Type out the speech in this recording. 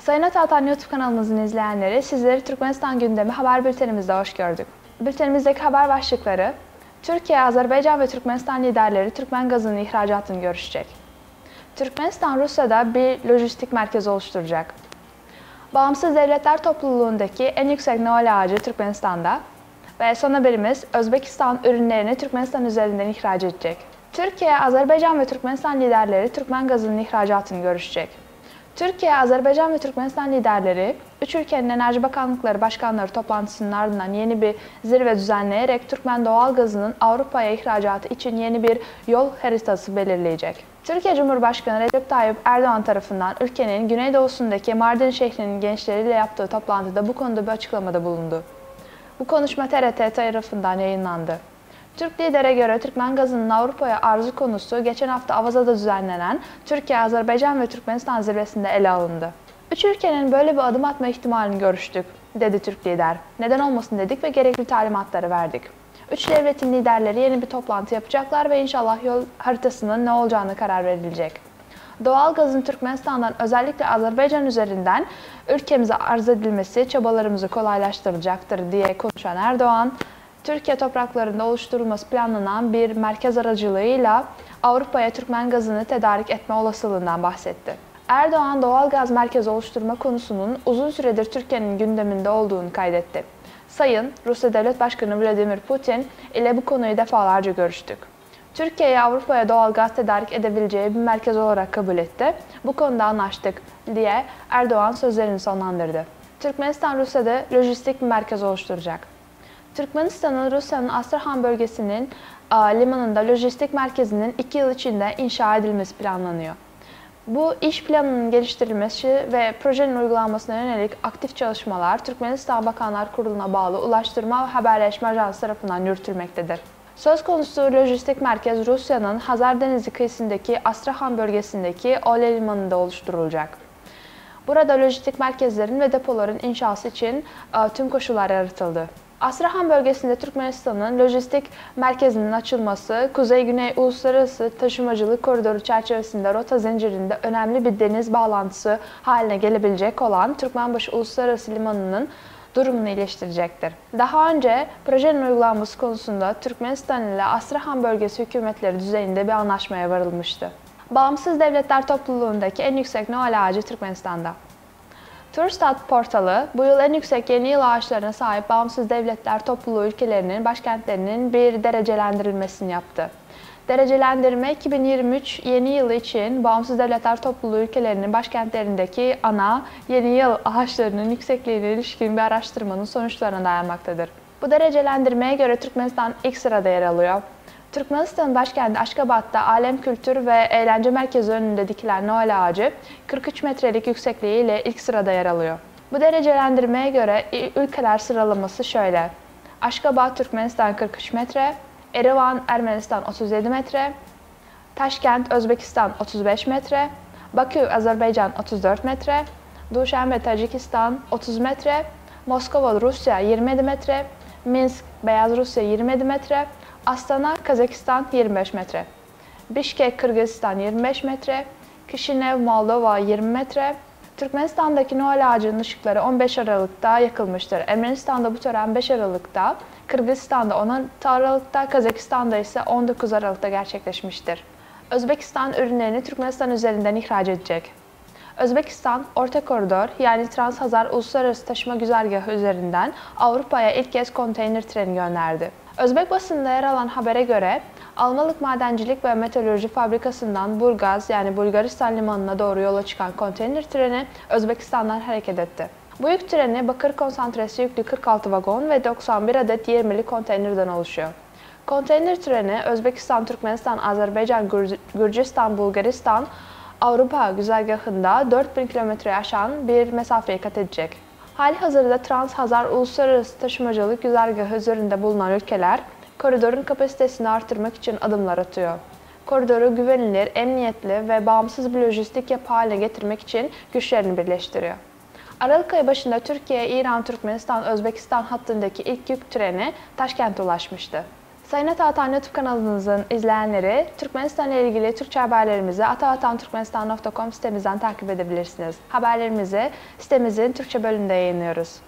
Sayın Atatan YouTube kanalımızın izleyenleri, sizleri Türkmenistan gündemi haber bültenimizde hoş gördük. Bültenimizdeki haber başlıkları: Türkiye, Azerbaycan ve Türkmenistan liderleri Türkmen gazının ihracatını görüşecek. Türkmenistan, Rusya'da bir lojistik merkez oluşturacak. Bağımsız Devletler Topluluğundaki en yüksek Noel ağacı Türkmenistan'da. Ve son haberimiz, Özbekistan ürünlerini Türkmenistan üzerinden ihraç edecek. Türkiye, Azerbaycan ve Türkmenistan liderleri Türkmen gazının ihracatını görüşecek. Türkiye, Azerbaycan ve Türkmenistan liderleri, üç ülkenin Enerji Bakanlıkları Başkanları toplantısının ardından yeni bir zirve düzenleyerek Türkmen doğal gazının Avrupa'ya ihracatı için yeni bir yol haritası belirleyecek. Türkiye Cumhurbaşkanı Recep Tayyip Erdoğan tarafından ülkenin güneydoğusundaki Mardin şehrinin gençleriyle yaptığı toplantıda bu konuda bir açıklamada bulundu. Bu konuşma TRT tarafından yayınlandı. Türk lidere göre Türkmen gazının Avrupa'ya arzı konusu geçen hafta Avaza'da düzenlenen Türkiye, Azerbaycan ve Türkmenistan zirvesinde ele alındı. Üç ülkenin böyle bir adım atma ihtimalini görüştük, dedi Türk lider. Neden olmasın dedik ve gerekli talimatları verdik. Üç devletin liderleri yeni bir toplantı yapacaklar ve inşallah yol haritasının ne olacağına karar verilecek. Doğal gazın Türkmenistan'dan özellikle Azerbaycan üzerinden ülkemize arz edilmesi çabalarımızı kolaylaştıracaktır diye konuşan Erdoğan, Türkiye topraklarında oluşturulması planlanan bir merkez aracılığıyla Avrupa'ya Türkmen gazını tedarik etme olasılığından bahsetti. Erdoğan, doğal gaz merkezi oluşturma konusunun uzun süredir Türkiye'nin gündeminde olduğunu kaydetti. Sayın Rusya Devlet Başkanı Vladimir Putin ile bu konuyu defalarca görüştük. Türkiye'ye Avrupa'ya doğal gaz tedarik edebileceği bir merkez olarak kabul etti. Bu konuda anlaştık diye Erdoğan sözlerini sonlandırdı. Türkmenistan, Rusya'da lojistik bir merkez oluşturacak. Türkmenistan'ın Rusya'nın Astrahan bölgesinin limanında lojistik merkezinin 2 yıl içinde inşa edilmesi planlanıyor. Bu iş planının geliştirilmesi ve projenin uygulanmasına yönelik aktif çalışmalar Türkmenistan Bakanlar Kurulu'na bağlı Ulaştırma ve Haberleşme Ajansı tarafından yürütülmektedir. Söz konusu lojistik merkez Rusya'nın Hazar Denizi kıyısındaki Astrahan bölgesindeki Ole limanında oluşturulacak. Burada lojistik merkezlerin ve depoların inşası için tüm koşullar yaratıldı. Astrahan bölgesinde Türkmenistan'ın lojistik merkezinin açılması, Kuzey-Güney Uluslararası Taşımacılık Koridoru çerçevesinde rota zincirinde önemli bir deniz bağlantısı haline gelebilecek olan Türkmenbaşı Uluslararası Limanı'nın durumunu iyileştirecektir. Daha önce projenin uygulanması konusunda Türkmenistan ile Astrahan bölgesi hükümetleri düzeyinde bir anlaşmaya varılmıştı. Bağımsız Devletler Topluluğundaki en yüksek Noel ağacı Türkmenistan'da. Turstat portalı, bu yıl en yüksek yeni yıl ağaçlarına sahip Bağımsız Devletler Topluluğu ülkelerinin başkentlerinin bir derecelendirilmesini yaptı. Derecelendirme 2023 yeni yılı için Bağımsız Devletler Topluluğu ülkelerinin başkentlerindeki ana yeni yıl ağaçlarının yüksekliğine ilişkin bir araştırmanın sonuçlarına dayanmaktadır. Bu derecelendirmeye göre Türkmenistan ilk sırada yer alıyor. Türkmenistan'ın başkenti Aşkabat'ta Alem Kültür ve Eğlence Merkezi önünde dikilen Noel ağacı 43 metrelik yüksekliğiyle ilk sırada yer alıyor. Bu derecelendirmeye göre ülkeler sıralaması şöyle: Aşkabat, Türkmenistan 43 metre, Erivan, Ermenistan 37 metre, Taşkent, Özbekistan 35 metre, Bakü, Azerbaycan 34 metre, Duşanbe, Tacikistan 30 metre, Moskova, Rusya 27 metre, Minsk, Beyaz Rusya 27 metre, Astana, Kazakistan 25 metre, Bişkek, Kırgızistan 25 metre, Kişinev, Moldova 20 metre. Türkmenistan'daki Noel ağacının ışıkları 15 Aralık'ta yakılmıştır. Ermenistan'da bu tören 5 Aralık'ta, Kırgızistan'da 16 Aralık'ta, Kazakistan'da ise 19 Aralık'ta gerçekleşmiştir. Özbekistan ürünlerini Türkmenistan üzerinden ihraç edecek. Özbekistan, Orta Koridor yani Trans-Hazar Uluslararası Taşıma Güzergahı üzerinden Avrupa'ya ilk kez konteyner treni gönderdi. Özbek basınında yer alan habere göre Almalık Madencilik ve Metalürji Fabrikası'ndan Burgaz yani Bulgaristan limanına doğru yola çıkan konteyner treni Özbekistan'dan hareket etti. Bu yük treni bakır konsantresi yüklü 46 vagon ve 91 adet 20'li konteynerden oluşuyor. Konteyner treni Özbekistan, Türkmenistan, Azerbaycan, Gürcistan, Bulgaristan, Avrupa güzergahında 4000 kilometreyi aşan bir mesafeyi kat edecek. Halihazırda Trans-Hazar Uluslararası Taşımacılık Güzergahı üzerinde bulunan ülkeler, koridorun kapasitesini artırmak için adımlar atıyor. Koridoru güvenilir, emniyetli ve bağımsız bir lojistik yapı haline getirmek için güçlerini birleştiriyor. Aralık ayı başında Türkiye, İran, Türkmenistan, Özbekistan hattındaki ilk yük treni Taşkent'e ulaşmıştı. Sayın Atavatan YouTube kanalımızın izleyenleri, Türkmenistan ile ilgili Türkçe haberlerimizi atavatanturkmenistan.com sitemizden takip edebilirsiniz. Haberlerimizi sitemizin Türkçe bölümünde yayınlıyoruz.